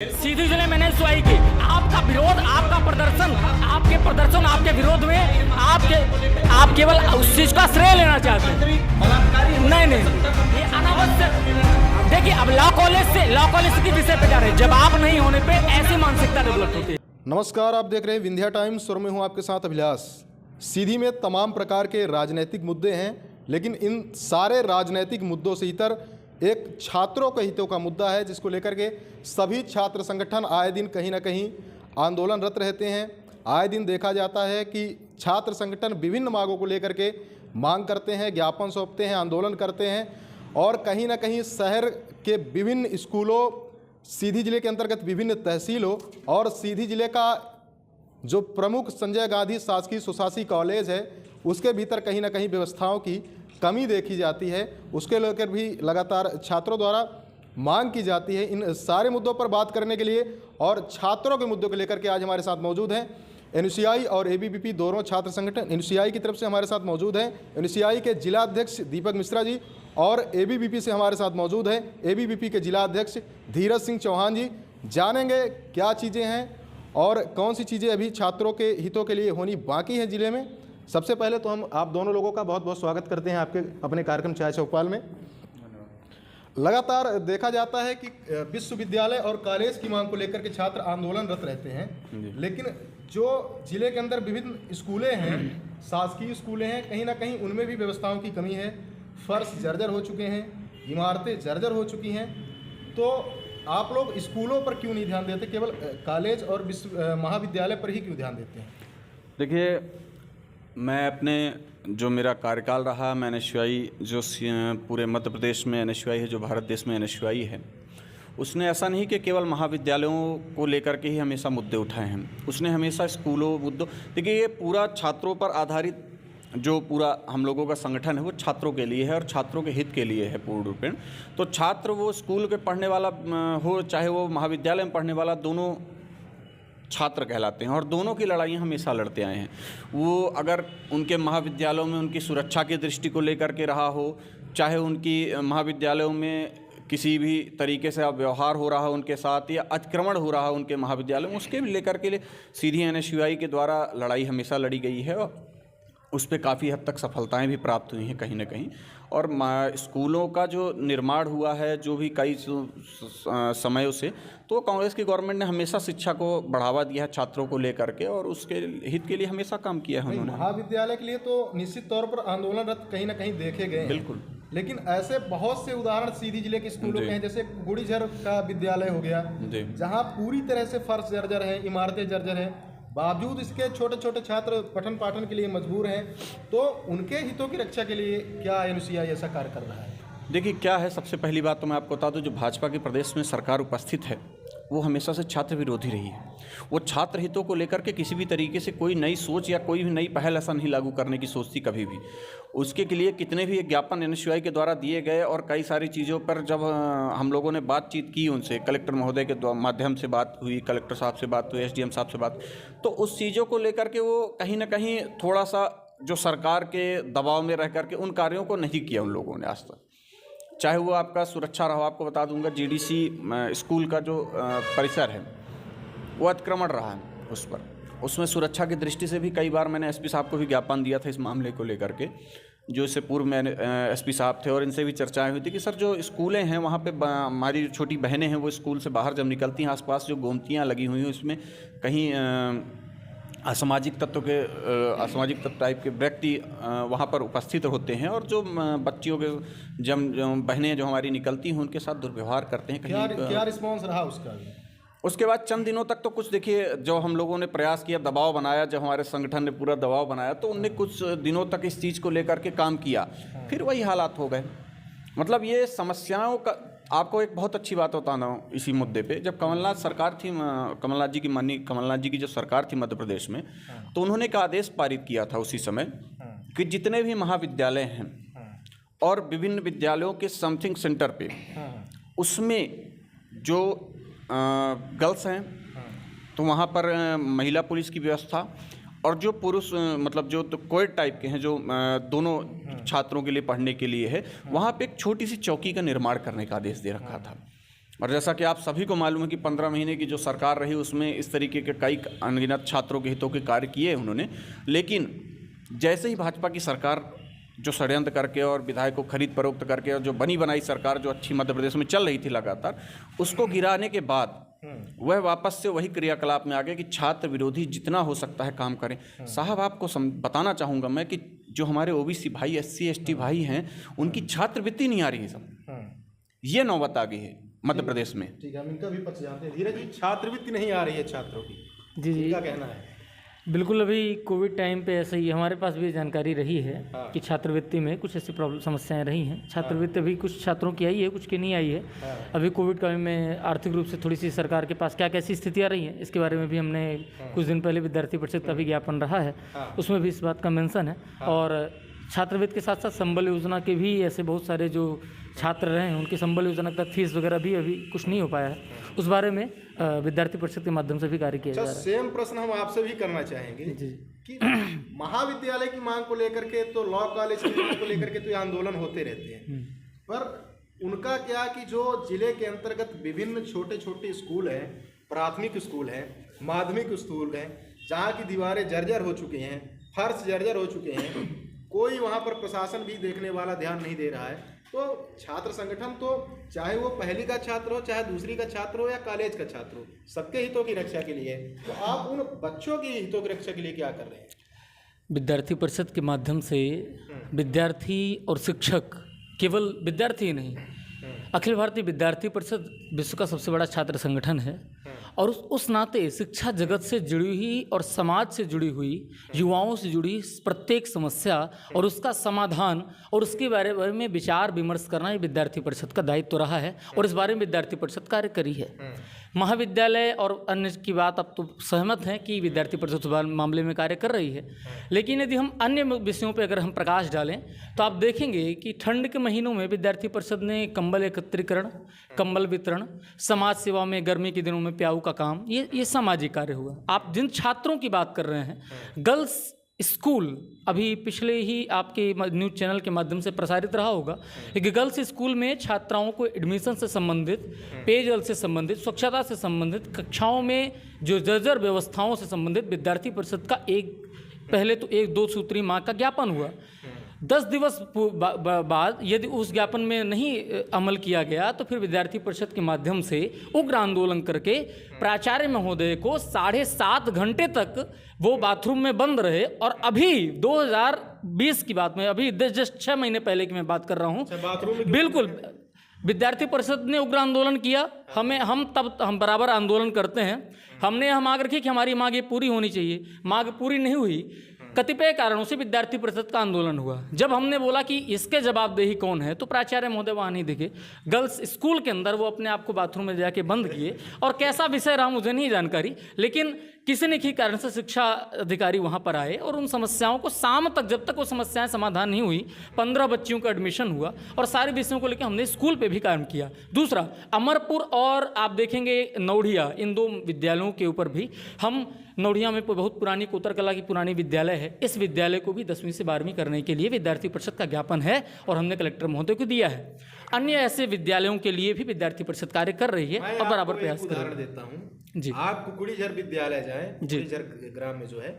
सीधी जिले में नहीं सुनाई की आपका विरोध, आपका प्रदर्शन, आपके विरोध में आप केवल उस चीज का श्रेय लेना चाहते हैं। नहीं, ये अनावश्यक। देखिए, अब लॉ कॉलेज की विषय पे जा रहे हैं, जवाब नहीं होने पे ऐसी मानसिकता डेवलप होती है। नमस्कार, आप देख रहे हैं विंध्या टाइम्स और मैं हूं आपके साथ अभिलाष। सीधी में तमाम प्रकार के राजनीतिक मुद्दे हैं, लेकिन इन सारे राजनीतिक मुद्दों से इतर एक छात्रों के हितों का मुद्दा है, जिसको लेकर के सभी छात्र संगठन आए दिन कहीं ना कहीं आंदोलनरत रहते हैं। आए दिन देखा जाता है कि छात्र संगठन विभिन्न मांगों को लेकर के मांग करते हैं, ज्ञापन सौंपते हैं, आंदोलन करते हैं और कहीं ना कहीं शहर के विभिन्न स्कूलों, सीधी जिले के अंतर्गत विभिन्न तहसीलों और सीधी जिले का जो प्रमुख संजय गांधी शासकीय सुशासी कॉलेज है, उसके भीतर कहीं ना कहीं व्यवस्थाओं की कमी देखी जाती है। उसके लेकर भी लगातार छात्रों द्वारा मांग की जाती है। इन सारे मुद्दों पर बात करने के लिए और छात्रों के मुद्दों को लेकर के आज हमारे साथ मौजूद हैं एनयूसीआई और एबीवीपी दोनों छात्र संगठन। एनयूसीआई की तरफ से हमारे साथ मौजूद हैं एनयूसीआई के जिला अध्यक्ष दीपक मिश्रा जी और एबीवीपी से हमारे साथ मौजूद हैं एबीवीपी के जिला अध्यक्ष धीरज सिंह चौहान जी। जानेंगे क्या चीज़ें हैं और कौन सी चीज़ें अभी छात्रों के हितों के लिए होनी बाकी हैं जिले में। सबसे पहले तो हम आप दोनों लोगों का बहुत बहुत स्वागत करते हैं आपके अपने कार्यक्रम चाय चौपाल में। लगातार देखा जाता है कि विश्वविद्यालय और कॉलेज की मांग को लेकर के छात्र आंदोलनरत रहते हैं, लेकिन जो जिले के अंदर विभिन्न स्कूलें हैं, शासकीय स्कूलें हैं, कहीं ना कहीं उनमें भी व्यवस्थाओं की कमी है। फर्श जर्जर हो चुके हैं, इमारतें जर्जर हो चुकी हैं। तो आप लोग स्कूलों पर क्यों नहीं ध्यान देते, केवल कॉलेज और महाविद्यालय पर ही क्यों ध्यान देते हैं? देखिए, मैं अपने जो मेरा कार्यकाल रहा, मैं एनएसयूआई जो पूरे मध्य प्रदेश में एनएसयूआई है, जो भारत देश में एनएसयूआई है, उसने ऐसा नहीं कि केवल महाविद्यालयों को लेकर के ही हमेशा मुद्दे उठाए हैं। उसने हमेशा स्कूलों मुद्दों, देखिए ये पूरा छात्रों पर आधारित जो पूरा हम लोगों का संगठन है वो छात्रों के लिए है और छात्रों के हित के लिए है पूर्ण रूपेण। तो छात्र वो स्कूल के पढ़ने वाला हो चाहे वो महाविद्यालय में पढ़ने वाला, दोनों छात्र कहलाते हैं और दोनों की लड़ाइयाँ हमेशा लड़ते आए हैं। वो अगर उनके महाविद्यालयों में उनकी सुरक्षा की दृष्टि को लेकर के रहा हो, चाहे उनकी महाविद्यालयों में किसी भी तरीके से व्यवहार हो रहा हो उनके साथ या अतिक्रमण हो रहा हो उनके महाविद्यालय में, उसके भी लेकर के लिए सीधी एनएसयूआई के द्वारा लड़ाई हमेशा लड़ी गई है और उस पर काफ़ी हद तक सफलताएं भी प्राप्त हुई हैं कहीं ना कहीं। और स्कूलों का जो निर्माण हुआ है जो भी कई समयों से, तो कांग्रेस की गवर्नमेंट ने हमेशा शिक्षा को बढ़ावा दिया है छात्रों को लेकर के और उसके हित के लिए हमेशा काम किया है उन्होंने। महाविद्यालय के लिए तो निश्चित तौर पर आंदोलनरत कहीं ना कहीं देखे गए हैं। बिल्कुल, लेकिन ऐसे बहुत से उदाहरण सीधी जिले के स्कूलों के हैं, जैसे गुड़ीझर का विद्यालय हो गया, जहाँ पूरी तरह से फर्श जर्जर है, इमारतें जर्जर है, बावजूद इसके छोटे छोटे छात्र पठन पाठन के लिए मजबूर हैं। तो उनके हितों की रक्षा के लिए क्या एनयूसीआई ऐसा कार्य कर रहा है? देखिए क्या है, सबसे पहली बात तो मैं आपको बता दूं, जो भाजपा की प्रदेश में सरकार उपस्थित है वो हमेशा से छात्र विरोधी रही है। वो छात्र हितों को लेकर के किसी भी तरीके से कोई नई सोच या कोई भी नई पहल ऐसा नहीं लागू करने की सोचती कभी भी। उसके के लिए कितने भी ज्ञापन एनएसयूआई के द्वारा दिए गए और कई सारी चीज़ों पर जब हम लोगों ने बातचीत की उनसे, कलेक्टर महोदय के माध्यम से बात हुई, कलेक्टर साहब से बात हुई, एसडीएम साहब से बात, तो उस चीज़ों को लेकर के वो कहीं ना कहीं थोड़ा सा जो सरकार के दबाव में रह करके उन कार्यों को नहीं किया उन लोगों ने आज तक। चाहे वो आपका सुरक्षा रहा, आपको बता दूंगा जीडीसी स्कूल का जो परिसर है वो अतिक्रमण रहा है उस पर, उसमें सुरक्षा की दृष्टि से भी कई बार मैंने एसपी साहब को भी ज्ञापन दिया था इस मामले को लेकर के, जो इससे पूर्व में एसपी साहब थे और इनसे भी चर्चाएं हुई थी कि सर जो स्कूलें हैं वहाँ पे हमारी छोटी बहनें हैं वो स्कूल से बाहर जब निकलती हैं, आसपास जो गोमतियाँ लगी हुई हैं उसमें कहीं असामाजिक तत्व टाइप के व्यक्ति वहाँ पर उपस्थित होते हैं और जो बच्चियों के जब बहनें जो हमारी निकलती हैं उनके साथ दुर्व्यवहार करते हैं। क्या रिस्पॉन्स रहा उसका? उसके बाद चंद दिनों तक तो कुछ, देखिए जो हम लोगों ने प्रयास किया, दबाव बनाया, जब हमारे संगठन ने पूरा दबाव बनाया तो उनने कुछ दिनों तक इस चीज़ को लेकर के काम किया, फिर वही हालात हो गए। मतलब ये समस्याओं का आपको एक बहुत अच्छी बात बताना हूँ इसी मुद्दे पे। जब कमलनाथ सरकार थी, कमलनाथ जी की जो सरकार थी मध्य प्रदेश में, तो उन्होंने एक आदेश पारित किया था उसी समय कि जितने भी महाविद्यालय हैं और विभिन्न विद्यालयों के समथिंग सेंटर पे, उसमें जो गर्ल्स हैं तो वहाँ पर महिला पुलिस की व्यवस्था और जो पुरुष मतलब जो तो कोएड टाइप के हैं जो दोनों छात्रों के लिए पढ़ने के लिए है, वहाँ पे एक छोटी सी चौकी का निर्माण करने का आदेश दे रखा था। और जैसा कि आप सभी को मालूम है कि 15 महीने की जो सरकार रही उसमें इस तरीके के कई अनगिनत छात्रों के हितों के कार्य किए उन्होंने, लेकिन जैसे ही भाजपा की सरकार जो षड्यंत्र करके और विधायक को खरीद फरोख्त करके और जो बनी बनाई सरकार जो अच्छी मध्य प्रदेश में चल रही थी लगातार, उसको गिराने के बाद वह वापस से वही क्रियाकलाप में आ गए कि छात्र विरोधी जितना हो सकता है काम करें। साहब आपको बताना चाहूँगा मैं कि जो हमारे ओबीसी भाई, SC ST भाई हैं, उनकी छात्रवृत्ति नहीं आ रही है सब, ये नौबत आ गई है मध्य प्रदेश में। ठीक है, हम इनका भी पक्ष जानते हैं। धीरज जी, छात्रवृत्ति नहीं आ रही है छात्रों की, जी क्या कहना है? बिल्कुल, अभी कोविड टाइम पे ऐसे ही हमारे पास भी जानकारी रही है कि छात्रवृत्ति में कुछ ऐसी प्रॉब्लम समस्याएं रही हैं। छात्रवृत्ति अभी कुछ छात्रों की आई है, कुछ की नहीं आई है। अभी कोविड काल में आर्थिक रूप से थोड़ी सी सरकार के पास क्या कैसी स्थितियां रही हैं, इसके बारे में भी हमने कुछ दिन पहले विद्यार्थी परिषद का भी ज्ञापन रहा है, उसमें भी इस बात का मेंशन है। और छात्रवृत्ति के साथ साथ संबल योजना के भी ऐसे बहुत सारे जो छात्र रहे हैं, उनकी संबल योजना का फीस वगैरह भी अभी कुछ नहीं हो पाया है। उस बारे में विद्यार्थी परिषद के माध्यम से भी कार्य किया जा रहा है। सेम प्रश्न हम आपसे भी करना चाहेंगे जी कि महाविद्यालय की मांग को लेकर के तो, लॉ कॉलेज की मांग को लेकर के तो ये आंदोलन होते रहते हैं, पर उनका क्या कि जो जिले के अंतर्गत विभिन्न छोटे छोटे स्कूल हैं, प्राथमिक स्कूल हैं, माध्यमिक स्कूल हैं, जहाँ की दीवारें जर्जर हो चुकी हैं, फर्श जर्जर हो चुके हैं, कोई वहाँ पर प्रशासन भी देखने वाला ध्यान नहीं दे रहा है। तो छात्र संगठन तो चाहे वो पहली का छात्र हो, चाहे दूसरी का छात्र हो या कॉलेज का छात्र हो, सबके हितों की रक्षा के लिए, तो आप उन बच्चों की हितों की रक्षा के लिए क्या कर रहे हैं? विद्यार्थी परिषद के माध्यम से विद्यार्थी और शिक्षक, केवल विद्यार्थी ही नहीं, अखिल भारतीय विद्यार्थी परिषद विश्व का सबसे बड़ा छात्र संगठन है और उस नाते शिक्षा जगत से जुड़ी हुई और समाज से जुड़ी हुई, युवाओं से जुड़ी प्रत्येक समस्या और उसका समाधान और उसके बारे में विचार विमर्श करना ये विद्यार्थी परिषद का दायित्व रहा है और इस बारे में विद्यार्थी परिषद कार्य करी है। महाविद्यालय और अन्य की बात अब तो सहमत हैं कि विद्यार्थी परिषद इस मामले में कार्य कर रही है, लेकिन यदि हम अन्य विषयों पर अगर हम प्रकाश डालें तो आप देखेंगे कि ठंड के महीनों में विद्यार्थी परिषद ने कंबल एकत्रीकरण, कंबल वितरण, समाज सेवा में गर्मी के दिनों में प्याऊ का काम, ये सामाजिक कार्य हुआ। आप जिन छात्रों की बात कर रहे हैं, गर्ल्स स्कूल, अभी पिछले ही आपके न्यूज़ चैनल के माध्यम से प्रसारित रहा होगा कि गर्ल्स स्कूल में छात्राओं को एडमिशन से संबंधित, पेयजल से संबंधित, स्वच्छता से संबंधित, कक्षाओं में जो जर्जर व्यवस्थाओं से संबंधित विद्यार्थी परिषद का पहले तो 1-2 सूत्री मांग का ज्ञापन हुआ। 10 दिवस बाद यदि उस ज्ञापन में नहीं अमल किया गया तो फिर विद्यार्थी परिषद के माध्यम से उग्र आंदोलन करके प्राचार्य महोदय को 7.5 घंटे तक वो बाथरूम में बंद रहे। और अभी 2020 की बात में, अभी जस्ट 6 महीने पहले की मैं बात कर रहा हूँ, बिल्कुल विद्यार्थी परिषद ने उग्र आंदोलन किया। हम बराबर आंदोलन करते हैं। हमने मांग रखी कि हमारी मांग ये पूरी होनी चाहिए, मांग पूरी नहीं हुई। कतिपय कारणों से विद्यार्थी परिषद का आंदोलन हुआ। जब हमने बोला कि इसके जवाबदेही कौन है, तो प्राचार्य महोदय वहाँ नहीं दिखे। गर्ल्स स्कूल के अंदर वो अपने आप को बाथरूम में जाके बंद किए और कैसा विषय रहा मुझे नहीं जानकारी, लेकिन किसी न किसी कारण से शिक्षा अधिकारी वहाँ पर आए और उन समस्याओं को शाम तक, जब तक वो समस्याएं समाधान नहीं हुई, 15 बच्चियों का एडमिशन हुआ और सारे विषयों को लेकर हमने स्कूल पे भी काम किया। दूसरा, अमरपुर और आप देखेंगे नौढ़िया, इन 2 विद्यालयों के ऊपर भी हम, नौढ़िया में बहुत पुरानी कोतर कला की पुरानी विद्यालय है, इस विद्यालय को भी 10वीं से 12वीं करने के लिए विद्यार्थी परिषद का ज्ञापन है और हमने कलेक्टर महोदय को दिया है। अन्य ऐसे विद्यालयों के लिए भी विद्यार्थी परिषद कार्य कर रही है और बराबर प्रयास कर रही है। देता हूँ जी, आप कुकुड़ीझर विद्यालय जाएं, कुकुड़ीझर ग्राम में जो है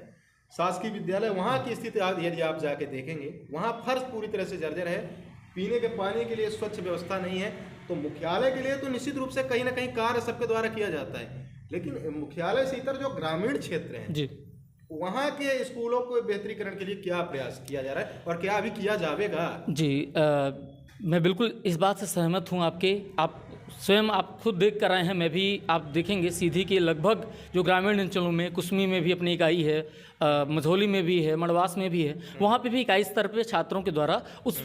शासकीय विद्यालय, वहाँ की स्थिति यदि आप जाके देखेंगे, वहाँ फर्श पूरी तरह से जर्जर है, पीने के पानी के लिए स्वच्छ व्यवस्था नहीं है। तो मुख्यालय के लिए तो निश्चित रूप से कहीं ना कहीं कार्य सबके द्वारा किया जाता है, लेकिन मुख्यालय से इतर जो ग्रामीण क्षेत्र हैं जी, वहाँ के स्कूलों को बेहतरीकरण के लिए क्या प्रयास किया जा रहा है और क्या अभी किया जाएगा? जी, मैं बिल्कुल इस बात से सहमत हूँ आपके। आप स्वयं आप खुद देख कर आए हैं, मैं भी, आप देखेंगे सीधी के लगभग जो ग्रामीण अंचलों में, कुसमी में भी अपनी इकाई है, मझौली में भी है, मड़वास में भी है, वहाँ पे भी इकाई स्तर पे छात्रों के द्वारा उस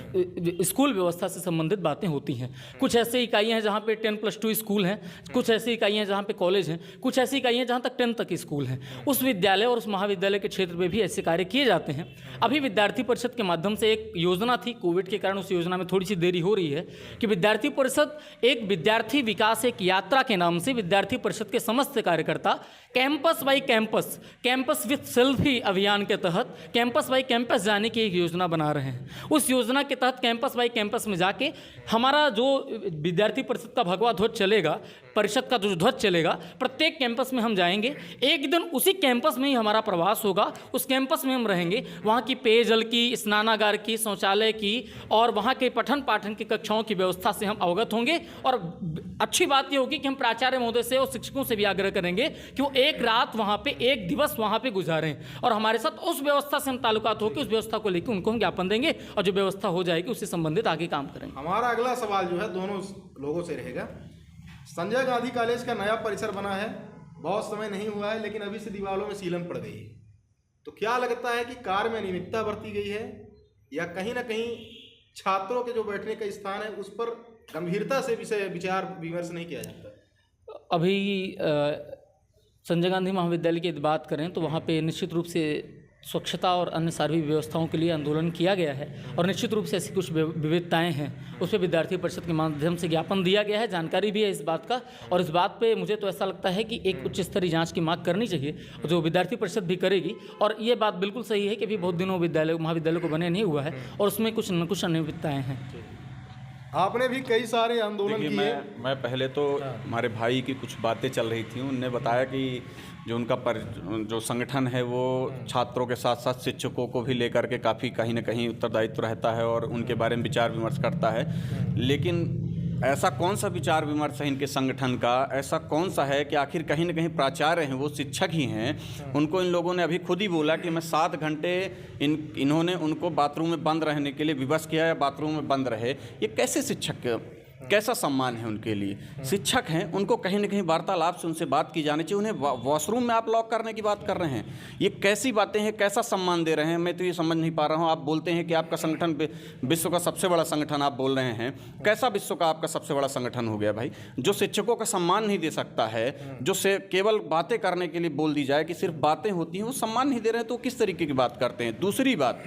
स्कूल व्यवस्था से संबंधित बातें होती हैं। कुछ ऐसे इकाइयाँ हैं जहाँ पे 10+2 स्कूल हैं, कुछ ऐसी इकाइयाँ हैं जहाँ पे कॉलेज हैं, कुछ ऐसी इकाइयाँ हैं जहाँ तक 10 तक स्कूल हैं। उस विद्यालय और उस महाविद्यालय के क्षेत्र में भी ऐसे कार्य किए जाते हैं। अभी विद्यार्थी परिषद के माध्यम से एक योजना थी, कोविड के कारण उस योजना में थोड़ी सी देरी हो रही है कि विद्यार्थी परिषद एक विद्यालय विद्यार्थी विकास एक यात्रा के नाम से विद्यार्थी परिषद के समस्त कार्यकर्ता campus by campus, campus with selfie अभियान के तहत कैंपस बाई कैंपस जाने की एक योजना बना रहे हैं। उस योजना के तहत कैंपस बाई कैंपस में जाके हमारा जो विद्यार्थी परिषद का भगवा ध्वज चलेगा, परिषद का जो ध्वज चलेगा, प्रत्येक कैंपस में हम जाएंगे। एक दिन उसी कैंपस में ही हमारा प्रवास होगा, उस कैंपस में हम रहेंगे। वहाँ की पेयजल की, स्नानागार की, शौचालय की और वहाँ के पठन पाठन की कक्षाओं की व्यवस्था से हम अवगत होंगे। और अच्छी बात ये होगी कि हम प्राचार्य महोदय से और शिक्षकों से भी आग्रह करेंगे कि वो एक रात वहाँ पे, एक दिवस वहाँ पे गुजारें और हमारे साथ उस व्यवस्था से हम ताल्लुकात होकर उस व्यवस्था को लेकर उनको हम ज्ञापन देंगे और जो व्यवस्था हो जाएगी उससे संबंधित आगे काम करेंगे। हमारा अगला सवाल जो है दोनों लोगों से रहेगा। संजय गांधी कॉलेज का नया परिसर बना है, बहुत समय नहीं हुआ है, लेकिन अभी से दीवारों में सीलन पड़ गई है। तो क्या लगता है कि कार्य में अनियमितता बरती गई है या कहीं ना कहीं छात्रों के जो बैठने का स्थान है उस पर गंभीरता से विचार विमर्श नहीं किया जाता? अभी संजय गांधी महाविद्यालय की बात करें तो वहाँ पे निश्चित रूप से स्वच्छता और अन्य सार्वजनिक व्यवस्थाओं के लिए आंदोलन किया गया है और निश्चित रूप से ऐसी कुछ विविधताएं हैं, उस पर विद्यार्थी परिषद के माध्यम से ज्ञापन दिया गया है, जानकारी भी है इस बात का। और इस बात पे मुझे तो ऐसा लगता है कि एक उच्च स्तरीय जांच की मांग करनी चाहिए जो विद्यार्थी परिषद भी करेगी। और ये बात बिल्कुल सही है कि अभी बहुत दिनों महाविद्यालय को बने नहीं हुआ है और उसमें कुछ न कुछ अनियमितताएँ हैं। आपने भी कई सारे आंदोलन किए। मैं पहले तो हमारे भाई की कुछ बातें चल रही थी, उनने बताया कि जो उनका जो संगठन है वो छात्रों के साथ साथ शिक्षकों को भी लेकर के काफ़ी कहीं ना कहीं उत्तरदायित्व रहता है और उनके बारे में विचार विमर्श करता है। लेकिन ऐसा कौन सा विचार विमर्श है इनके संगठन का, ऐसा कौन सा है कि आखिर कहीं ना कहीं प्राचार्य हैं, वो शिक्षक ही हैं, उनको इन लोगों ने अभी खुद ही बोला कि मैं 7 घंटे इन्होंने उनको बाथरूम में बंद रहने के लिए विवश किया या बाथरूम में बंद रहे। ये कैसे शिक्षक, कैसा सम्मान है उनके लिए? शिक्षक हैं, उनको कहीं ना कहीं वार्तालाप से उनसे बात की जानी चाहिए। उन्हें वॉशरूम में आप लॉक करने की बात कर रहे हैं, ये कैसी बातें हैं, कैसा सम्मान दे रहे हैं? मैं तो ये समझ नहीं पा रहा हूँ। आप बोलते हैं कि आपका संगठन विश्व का सबसे बड़ा संगठन आप बोल रहे हैं, कैसा विश्व का आपका सबसे बड़ा संगठन हो गया भाई, जो शिक्षकों का सम्मान नहीं दे सकता है, जो से केवल बातें करने के लिए बोल दी जाए कि सिर्फ बातें होती हैं, वो सम्मान नहीं दे रहे हैं, तो किस तरीके की बात करते हैं? दूसरी बात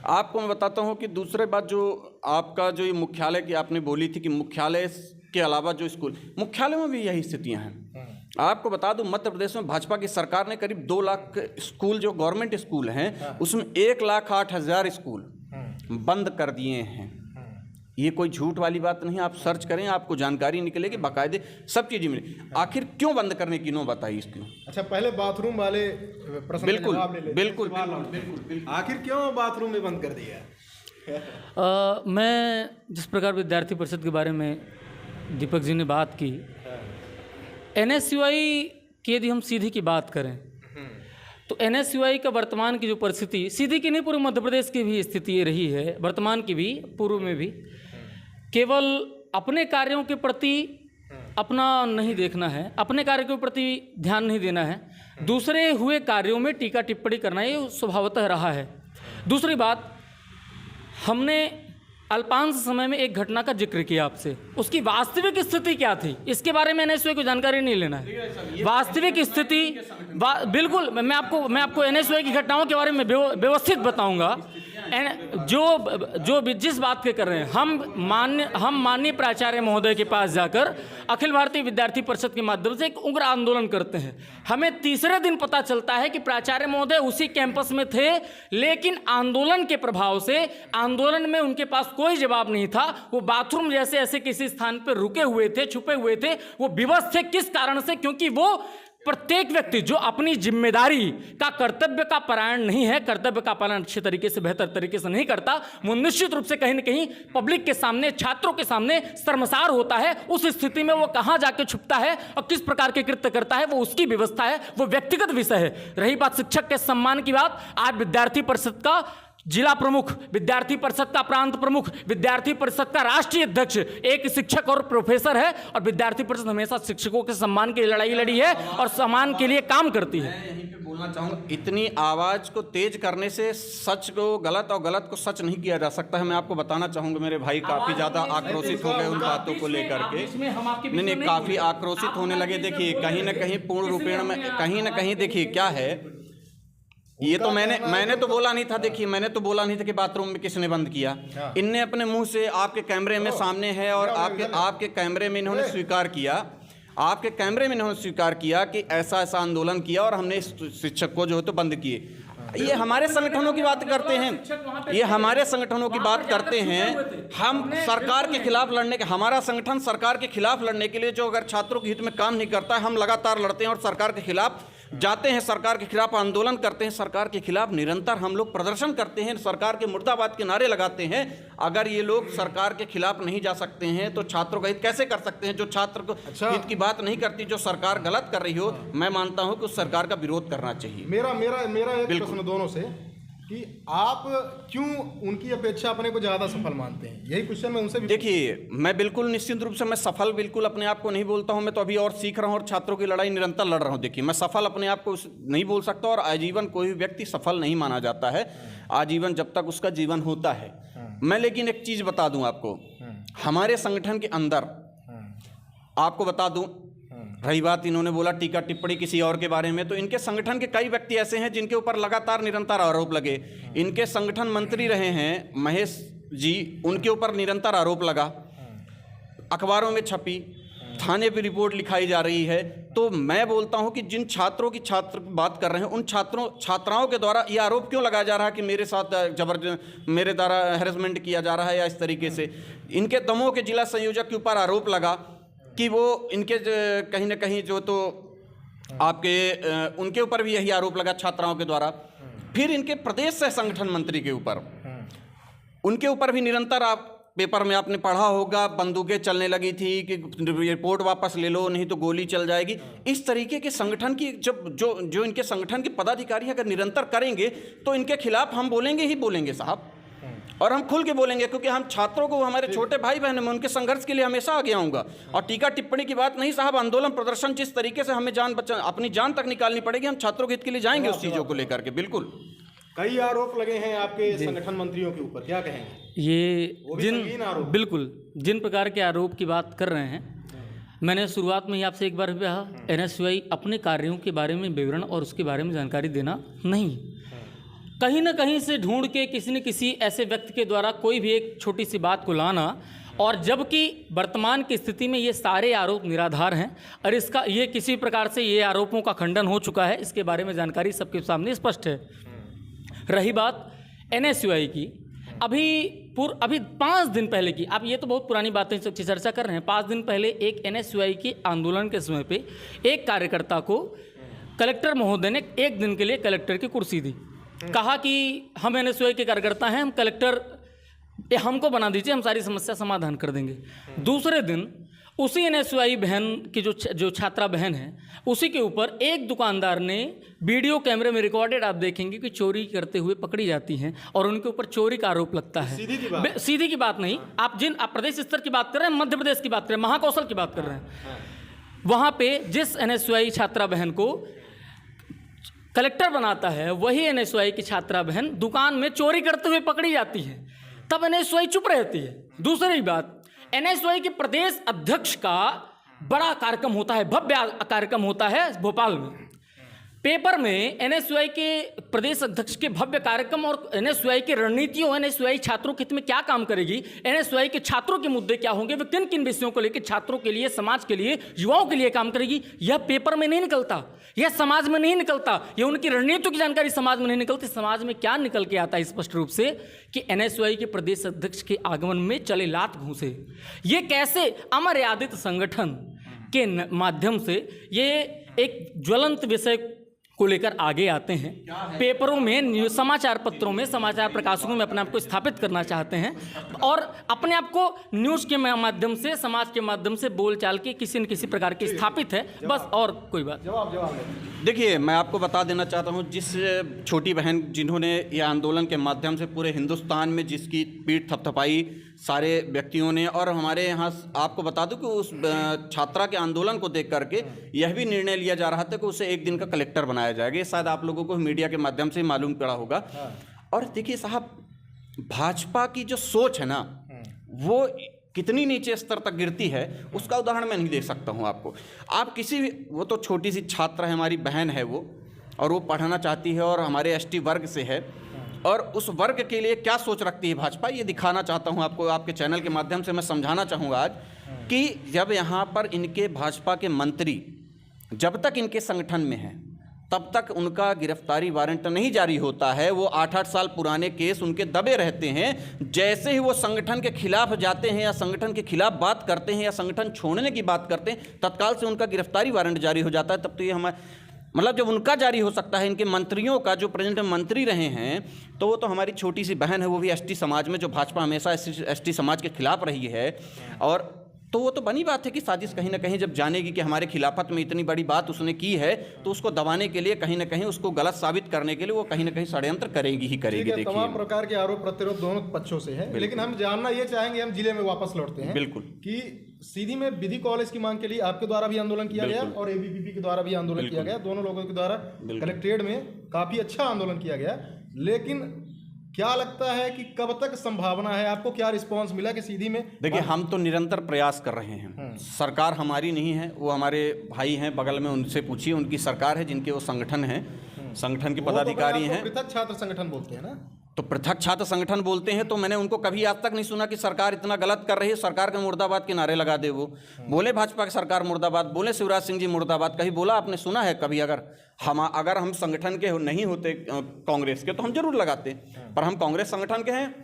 आपको मैं बताता हूँ कि दूसरे बात जो आपका जो ये मुख्यालय की आपने बोली थी कि मुख्यालय के अलावा जो स्कूल, मुख्यालय में भी यही स्थितियाँ हैं। आपको बता दूं मध्य प्रदेश में भाजपा की सरकार ने करीब 2 लाख स्कूल जो गवर्नमेंट स्कूल हैं उसमें 1,08,000 स्कूल बंद कर दिए हैं। ये कोई झूठ वाली बात नहीं, आप सर्च करें आपको जानकारी निकलेगी, बाकायदे सब चीज़ें मिले। आखिर क्यों बंद करने की नौबत आई इसकी? अच्छा, पहले बाथरूम वाले प्रश्न बिल्कुल बिल्कुल बिल्कुल आखिर क्यों बाथरूम में बंद कर दिया? मैं जिस प्रकार विद्यार्थी परिषद के बारे में दीपक जी ने बात की, NSUI की यदि हम सीधी की बात करें तो NSUI का वर्तमान की जो परिस्थिति, सीधी की नहीं पूरे मध्य प्रदेश की भी स्थिति ये रही है, वर्तमान की भी, पूर्व में भी, केवल अपने कार्यों के प्रति अपना नहीं देखना है, अपने कार्य के प्रति ध्यान नहीं देना है, दूसरे हुए कार्यों में टीका टिप्पणी करना ये स्वभावतः रहा है। दूसरी बात, हमने अल्पांश समय में एक घटना का जिक्र किया आपसे, उसकी वास्तविक स्थिति क्या थी इसके बारे में NSUI को जानकारी नहीं लेना है। वास्तविक स्थिति बिल्कुल मैं आपको NSUI की घटनाओं के बारे में व्यवस्थित बताऊंगा। जो जिस बात के कर रहे हैं, हम माननीय प्राचार्य महोदय के पास जाकर अखिल भारतीय विद्यार्थी परिषद के माध्यम से एक उग्र आंदोलन करते हैं। हमें तीसरे दिन पता चलता है कि प्राचार्य महोदय उसी कैंपस में थे, लेकिन आंदोलन के प्रभाव से आंदोलन में उनके पास कोई जवाब नहीं था। वो बाथरूम जैसे ऐसे किसी स्थान पर रुके हुए थे, छुपे हुए थे, वो विवश थे। किस कारण से? क्योंकि वो प्रत्येक व्यक्ति जो अपनी जिम्मेदारी का, कर्तव्य का परायण नहीं है, कर्तव्य का पालन अच्छे तरीके से, बेहतर तरीके से नहीं करता, वो निश्चित रूप से कहीं न कहीं पब्लिक के सामने, छात्रों के सामने शर्मसार होता है। उस स्थिति में वो कहाँ जाके छुपता है और किस प्रकार के कृत्य करता है, वो उसकी व्यवस्था है, वो व्यक्तिगत विषय है। रही बात शिक्षक के सम्मान की बात, आज विद्यार्थी परिषद का जिला प्रमुख, विद्यार्थी परिषद का प्रांत प्रमुख, विद्यार्थी परिषद का राष्ट्रीय अध्यक्ष एक शिक्षक और प्रोफेसर है, और विद्यार्थी परिषद हमेशा शिक्षकों के सम्मान की लड़ाई लड़ी है और सम्मान के लिए काम करती है। मैं यहीं पे बोलना चाहूँगा, इतनी आवाज़ को तेज करने से सच को गलत और गलत को सच नहीं किया जा सकता है। मैं आपको बताना चाहूँगा, मेरे भाई काफ़ी ज़्यादा आक्रोशित हो गए उन बातों को लेकर के। नहीं, काफ़ी आक्रोशित होने लगे। देखिए कहीं ना कहीं पूर्ण रूपेण में, कहीं ना कहीं देखिए क्या है, ये तो उनका कहना है मैंने कि तो बोला नहीं था। देखिए, मैंने तो बोला नहीं था कि बाथरूम में किसने बंद किया। इनने अपने मुंह से आपके कैमरे में सामने है और आपके कैमरे में इन्होंने स्वीकार किया, आपके कैमरे में इन्होंने स्वीकार किया कि ऐसा ऐसा आंदोलन किया और हमने इस शिक्षक को जो है तो बंद किए। ये हमारे संगठनों की बात करते हैं, ये हमारे संगठनों की बात करते हैं। हम सरकार के खिलाफ लड़ने के, हमारा संगठन सरकार के खिलाफ लड़ने के लिए जो अगर छात्रों के हित में काम नहीं करता है, हम लगातार लड़ते हैं और सरकार के खिलाफ जाते हैं, सरकार के खिलाफ आंदोलन करते हैं, सरकार के खिलाफ निरंतर हम लोग प्रदर्शन करते हैं, सरकार के मुर्दाबाद के नारे लगाते हैं। अगर ये लोग सरकार के खिलाफ नहीं जा सकते हैं तो छात्रों का हित कैसे कर सकते हैं? जो छात्र को हित की बात नहीं करती, जो सरकार गलत कर रही हो, मैं मानता हूं कि उस सरकार का विरोध करना चाहिए। मेरा एक प्रश्न दोनों से कि आप क्यों उनकी अपेक्षा अपने को ज्यादा सफल मानते हैं, यही क्वेश्चन मैं उनसे भी। देखिए, मैं बिल्कुल निश्चित रूप से मैं सफल बिल्कुल अपने आप को नहीं बोलता हूं। मैं तो अभी और सीख रहा हूं और छात्रों की लड़ाई निरंतर लड़ रहा हूं। देखिए, मैं सफल अपने आप को नहीं बोल सकता और आजीवन कोई भी व्यक्ति सफल नहीं माना जाता है, आजीवन जब तक उसका जीवन होता है। मैं लेकिन एक चीज बता दूं आपको, हमारे संगठन के अंदर आपको बता दूं, रही बात इन्होंने बोला टीका टिप्पणी किसी और के बारे में, तो इनके संगठन के कई व्यक्ति ऐसे हैं जिनके ऊपर लगातार निरंतर आरोप लगे। इनके संगठन मंत्री रहे हैं महेश जी, उनके ऊपर निरंतर आरोप लगा, अखबारों में छपी, थाने पे रिपोर्ट लिखाई जा रही है। तो मैं बोलता हूं कि जिन छात्रों की छात्र बात कर रहे हैं, उन छात्राओं के द्वारा ये आरोप क्यों लगाया जा रहा है कि मेरे साथ मेरे द्वारा हैरेसमेंट किया जा रहा है या इस तरीके से। इनके दमोह के जिला संयोजक के ऊपर आरोप लगा कि वो इनके कहीं ना कहीं जो तो आपके उनके ऊपर भी यही आरोप लगा छात्राओं के द्वारा। फिर इनके प्रदेश से संगठन मंत्री के ऊपर, उनके ऊपर भी निरंतर, आप पेपर में आपने पढ़ा होगा, बंदूकें चलने लगी थी कि रिपोर्ट वापस ले लो नहीं तो गोली चल जाएगी। इस तरीके के संगठन की जो इनके संगठन के पदाधिकारी अगर निरंतर करेंगे तो इनके खिलाफ हम बोलेंगे ही बोलेंगे साहब, और हम खुल के बोलेंगे, क्योंकि हम छात्रों को, हमारे छोटे भाई बहन हैं, उनके संघर्ष के लिए हमेशा आगे आऊँगा। और टीका टिप्पणी की बात नहीं साहब, आंदोलन प्रदर्शन जिस तरीके से हमें अपनी जान तक निकालनी पड़ेगी, हम छात्रों के हित के लिए जाएंगे उस चीज़ों को लेकर के। बिल्कुल, कई आरोप लगे हैं आपके संगठन मंत्रियों के ऊपर, क्या कहेंगे? ये बिल्कुल जिन प्रकार के आरोप की बात कर रहे हैं, मैंने शुरुआत में ही आपसे एक बार भी कहा, NSUI अपने कार्यों के बारे में विवरण और उसके बारे में जानकारी देना नहीं, कहीं ना कहीं से ढूंढ के किसी न किसी ऐसे व्यक्ति के द्वारा कोई भी एक छोटी सी बात को लाना, और जबकि वर्तमान की स्थिति में ये सारे आरोप निराधार हैं और इसका ये किसी प्रकार से ये आरोपों का खंडन हो चुका है, इसके बारे में जानकारी सबके सामने स्पष्ट है। रही बात NSUI की, अभी 5 दिन पहले की, आप ये तो बहुत पुरानी बातें चर्चा कर रहे हैं, 5 दिन पहले एक NSUI के आंदोलन के समय पे एक कार्यकर्ता को कलेक्टर महोदय ने 1 दिन के लिए कलेक्टर की कुर्सी दी, कहा कि हम NSUI के कार्यकर्ता हैं, हम कलेक्टर हमको बना दीजिए, हम सारी समस्या समाधान कर देंगे। दूसरे दिन उसी NSUI बहन की जो छात्रा बहन है, उसी के ऊपर एक दुकानदार ने वीडियो कैमरे में रिकॉर्डेड, आप देखेंगे कि चोरी करते हुए पकड़ी जाती हैं और उनके ऊपर चोरी का आरोप लगता है। सीधी की बात नहीं, आप प्रदेश स्तर की बात कर रहे हैं, मध्य प्रदेश की बात कर रहे हैं, महाकौशल की बात कर रहे हैं, वहाँ पे जिस NSUI छात्रा बहन को कलेक्टर बनाता है, वही NSUI की छात्रा बहन दुकान में चोरी करते हुए पकड़ी जाती है, तब NSUI चुप रहती है। दूसरी बात, NSUI के प्रदेश अध्यक्ष का बड़ा कार्यक्रम होता है, भव्य कार्यक्रम होता है भोपाल में, पेपर में NSUI के प्रदेश अध्यक्ष के भव्य कार्यक्रम और NSUI की रणनीतियों, NSUI छात्रों के हित में क्या काम करेगी, NSUI के छात्रों के मुद्दे क्या होंगे, वे किन किन विषयों को लेकर छात्रों के लिए, समाज के लिए, युवाओं के लिए काम करेगी, यह पेपर में नहीं निकलता, यह समाज में नहीं निकलता, यह उनकी रणनीतियों की जानकारी समाज में नहीं निकलती। समाज में क्या निकल के आता है स्पष्ट रूप से कि NSUI के प्रदेश अध्यक्ष के आगमन में चले लात घूंसे। ये कैसे अमर्यादित संगठन के माध्यम से ये एक ज्वलंत विषय को लेकर आगे आते हैं, पेपरों में, समाचार पत्रों में, समाचार प्रकाशकों में अपने आप को स्थापित करना चाहते हैं और अपने आप को न्यूज़ के माध्यम से, समाज के माध्यम से बोलचाल के किसी न किसी प्रकार के स्थापित है, बस, और कोई बात। जवाब देखिए, मैं आपको बता देना चाहता हूं, जिस छोटी बहन जिन्होंने ये आंदोलन के माध्यम से पूरे हिंदुस्तान में जिसकी पीठ थपथपाई सारे व्यक्तियों ने, और हमारे यहाँ आपको बता दूं कि उस छात्रा के आंदोलन को देख करके यह भी निर्णय लिया जा रहा था कि उसे 1 दिन का कलेक्टर बनाया जाएगा। ये शायद आप लोगों को मीडिया के माध्यम से मालूम पड़ा होगा। और देखिए साहब, भाजपा की जो सोच है ना, वो कितनी नीचे स्तर तक गिरती है, उसका उदाहरण मैं नहीं दे सकता हूँ आपको। आप किसी भी, वो तो छोटी सी छात्रा है, हमारी बहन है, वो और वो पढ़ना चाहती है और हमारे एसटी वर्ग से है, और उस वर्ग के लिए क्या सोच रखती है भाजपा, ये दिखाना चाहता हूँ आपको, आपके चैनल के माध्यम से मैं समझाना चाहूँगा आज कि जब यहाँ पर इनके भाजपा के मंत्री जब तक इनके संगठन में हैं तब तक उनका गिरफ्तारी वारंट नहीं जारी होता है। वो 8-8 साल पुराने केस उनके दबे रहते हैं। जैसे ही वो संगठन के खिलाफ जाते हैं या संगठन के खिलाफ बात करते हैं या संगठन छोड़ने की बात करते हैं, तत्काल से उनका गिरफ्तारी वारंट जारी हो जाता है। तब तो ये हमारे मतलब जब उनका जारी हो सकता है, इनके मंत्रियों का, जो प्रेजेंट मंत्री रहे हैं, तो वो तो हमारी छोटी सी बहन है, वो भी एसटी समाज में, जो भाजपा हमेशा एसटी समाज के खिलाफ रही है। और तो वो तो बनी बात है कि साजिश कहीं ना कहीं जब जानेगी कि हमारे खिलाफत में इतनी बड़ी बात उसने की है, तो उसको दबाने के लिए, कहीं ना कहीं उसको गलत साबित करने के लिए वो कहीं ना कहीं षड्यंत्र करेगी ही करेगी। देखिए, तमाम प्रकार के आरोप प्रत्यारोप दोनों पक्षों से है, लेकिन हम जानना ये चाहेंगे, हम जिले में वापस लौटते हैं, बिल्कुल, कि सीधी में विधि कॉलेज की मांग के लिए आपके द्वारा भी आंदोलन किया गया और एबीवीपी के द्वारा भी आंदोलन किया गया। दोनों लोगों के द्वारा कलेक्ट्रेट में काफी अच्छा आंदोलन किया गया। लेकिन क्या लगता है कि कब तक संभावना है, आपको क्या रिस्पांस मिला कि सीधी में? देखिए, हम तो निरंतर प्रयास कर रहे हैं। सरकार हमारी नहीं है, वो हमारे भाई हैं बगल में, उनसे पूछिए, उनकी सरकार है, जिनके वो संगठन हैं, संगठन के पदाधिकारी हैं। पृथक छात्र संगठन बोलते हैं ना, तो पृथक छात्र संगठन बोलते हैं। तो मैंने उनको कभी आज तक नहीं सुना कि सरकार इतना गलत कर रही है, सरकार के मुर्दाबाद के नारे लगा दे। वो बोले भाजपा की सरकार मुर्दाबाद, बोले शिवराज सिंह जी मुर्दाबाद, कहीं बोला आपने, सुना है कभी? अगर हम संगठन के नहीं होते कांग्रेस के, तो हम जरूर लगाते, पर हम कांग्रेस संगठन के हैं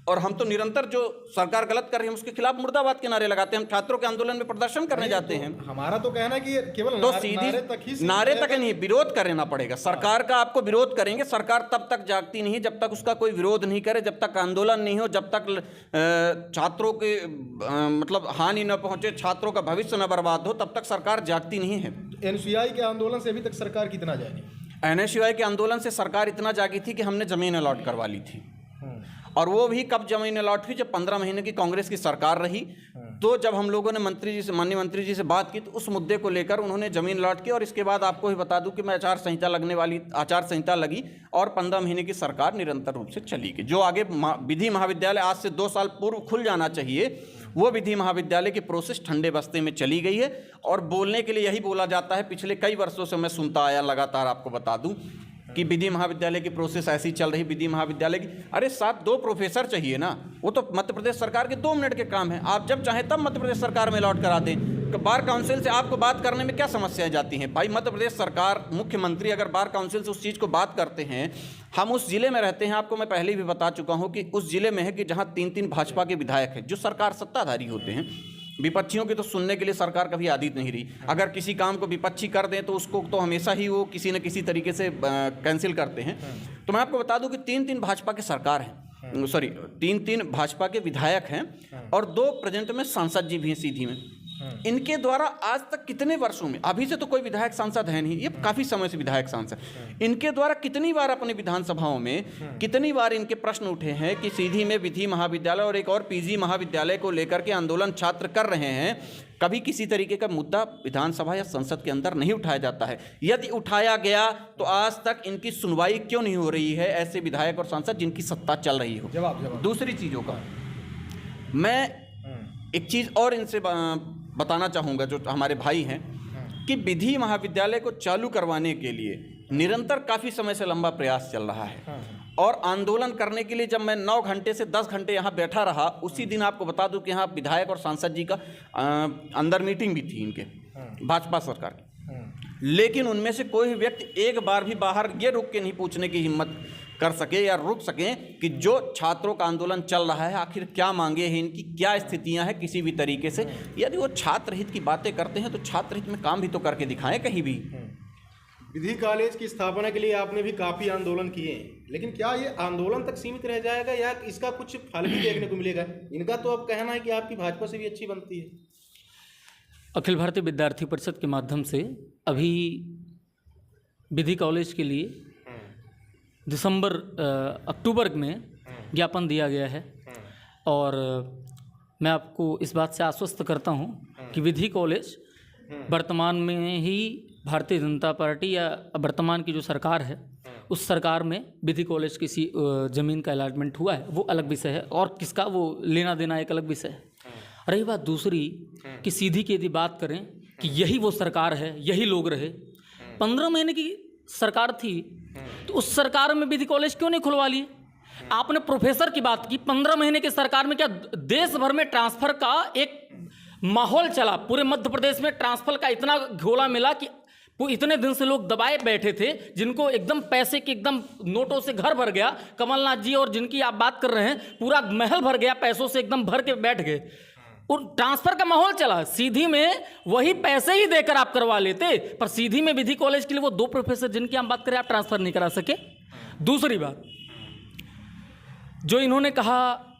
और हम तो निरंतर जो सरकार गलत कर रही है उसके खिलाफ मुर्दाबाद के नारे लगाते हैं। हम छात्रों के आंदोलन में प्रदर्शन करने जाते हैं। हमारा तो कहना है कि केवल तो सीधी नारे तक नहीं, विरोध करना पड़ेगा सरकार का। आपको विरोध करेंगे, सरकार तब तक जागती नहीं जब तक उसका कोई विरोध नहीं करे, जब तक आंदोलन नहीं हो, जब तक छात्रों के मतलब हानि न पहुंचे, छात्रों का भविष्य न बर्बाद हो, तब तक सरकार जागती नहीं है। एनएसयूआई के आंदोलन से अभी तक सरकार कितना जागी? एनएसयूआई के आंदोलन से सरकार इतना जागी थी कि हमने जमीन अलॉट करवा ली थी, और वो भी कब जमीन अलॉट हुई? जब 15 महीने की कांग्रेस की सरकार रही। तो जब हम लोगों ने मंत्री जी से, माननीय मंत्री जी से बात की, तो उस मुद्दे को लेकर उन्होंने जमीन अलॉट की। और इसके बाद आपको ही बता दूं कि मैं आचार संहिता लगी और 15 महीने की सरकार निरंतर रूप से चली गई। जो आगे विधि महाविद्यालय आज से 2 साल पूर्व खुल जाना चाहिए, वो विधि महाविद्यालय की प्रोसेस ठंडे बस्ते में चली गई है। और बोलने के लिए यही बोला जाता है, पिछले कई वर्षों से मैं सुनता आया लगातार, आपको बता दूं कि विधि महाविद्यालय की प्रोसेस ऐसी चल रही, विधि महाविद्यालय की। अरे साथ 2 प्रोफेसर चाहिए ना, वो तो मध्य प्रदेश सरकार के 2 मिनट के काम है। आप जब चाहें तब मध्य प्रदेश सरकार में अलॉट करा दें। बार काउंसिल से आपको बात करने में क्या समस्याएं जाती हैं? भाई, मध्य प्रदेश सरकार, मुख्यमंत्री अगर बार काउंसिल से उस चीज़ को बात करते हैं, हम उस जिले में रहते हैं, आपको मैं पहले भी बता चुका हूँ कि उस जिले में है कि जहाँ 3-3 भाजपा के विधायक हैं, जो सरकार सत्ताधारी होते हैं। विपक्षियों की तो सुनने के लिए सरकार कभी आदित नहीं रही। अगर किसी काम को विपक्षी कर दें तो उसको तो हमेशा ही वो किसी न किसी तरीके से कैंसिल करते हैं। तो मैं आपको बता दूं कि 3-3 भाजपा के सरकार हैं, 3-3 भाजपा के विधायक हैं और 2 प्रेजेंट में सांसद जी भी हैं सीधी में। इनके द्वारा आज तक कितने वर्षों में, अभी से तो कोई विधायक सांसद है नहीं, ये काफ़ी समय से विधायक सांसद, इनके द्वारा कितनी बार अपनी विधानसभाओं में कितनी बार इनके प्रश्न उठे हैं कि सीधी में विधि महाविद्यालय और एक और पीजी महाविद्यालय को लेकर के आंदोलन छात्र कर रहे हैं। कभी किसी तरीके का मुद्दा विधानसभा या संसद के अंदर नहीं उठाया जाता है। यदि उठाया गया तो आज तक इनकी सुनवाई क्यों नहीं हो रही है, ऐसे विधायक और सांसद जिनकी सत्ता चल रही हो? जवाब। दूसरी चीज़ों का मैं एक चीज़ और इनसे बताना चाहूँगा, जो हमारे भाई हैं, कि विधि महाविद्यालय को चालू करवाने के लिए निरंतर काफ़ी समय से लंबा प्रयास चल रहा है। और आंदोलन करने के लिए जब मैं 9 घंटे से 10 घंटे यहाँ बैठा रहा, उसी दिन आपको बता दूं कि यहाँ विधायक और सांसद जी का अंदर मीटिंग भी थी इनके भाजपा सरकार की। लेकिन उनमें से कोई भी व्यक्ति एक बार भी बाहर ये रुक के नहीं पूछने की हिम्मत कर सके या रुक सकें कि जो छात्रों का आंदोलन चल रहा है आखिर क्या मांगे हैं इनकी, क्या स्थितियां हैं किसी भी तरीके से। यदि वो छात्र हित की बातें करते हैं तो छात्र हित में काम भी तो करके दिखाएं कहीं भी। विधि कॉलेज की स्थापना के लिए आपने भी काफ़ी आंदोलन किए हैं, लेकिन क्या ये आंदोलन तक सीमित रह जाएगा या इसका कुछ फल भी देखने को मिलेगा? इनका तो अब कहना है कि आपकी भाजपा से भी अच्छी बनती है। अखिल भारतीय विद्यार्थी परिषद के माध्यम से अभी विधि कॉलेज के लिए अक्टूबर में ज्ञापन दिया गया है। और मैं आपको इस बात से आश्वस्त करता हूँ कि विधि कॉलेज वर्तमान में ही भारतीय जनता पार्टी या वर्तमान की जो सरकार है उस सरकार में विधि कॉलेज की ज़मीन का अलॉटमेंट हुआ है, वो अलग विषय है, और किसका वो लेना देना एक अलग विषय है। रही बात दूसरी कि सीधी की यदि बात करें कि यही वो सरकार है, यही लोग रहे, 15 महीने की सरकार थी तो उस सरकार में विधि कॉलेज क्यों नहीं खुलवा लिए? आपने प्रोफेसर की बात की, 15 महीने की सरकार में क्या देश भर में ट्रांसफर का एक माहौल चला? पूरे मध्य प्रदेश में ट्रांसफर का इतना घोला मिला कि वो इतने दिन से लोग दबाए बैठे थे, जिनको एकदम पैसे के एकदम नोटों से घर भर गया। कमलनाथ जी और जिनकी आप बात कर रहे हैं, पूरा महल भर गया, पैसों से एकदम भर के बैठ गए और ट्रांसफर का माहौल चला। सीधी में वही पैसे ही देकर आप करवा लेते, पर सीधी में विधि कॉलेज के लिए वो 2 प्रोफेसर जिनकी हम बात करें आप ट्रांसफर नहीं करा सके। दूसरी बात जो इन्होंने कहा,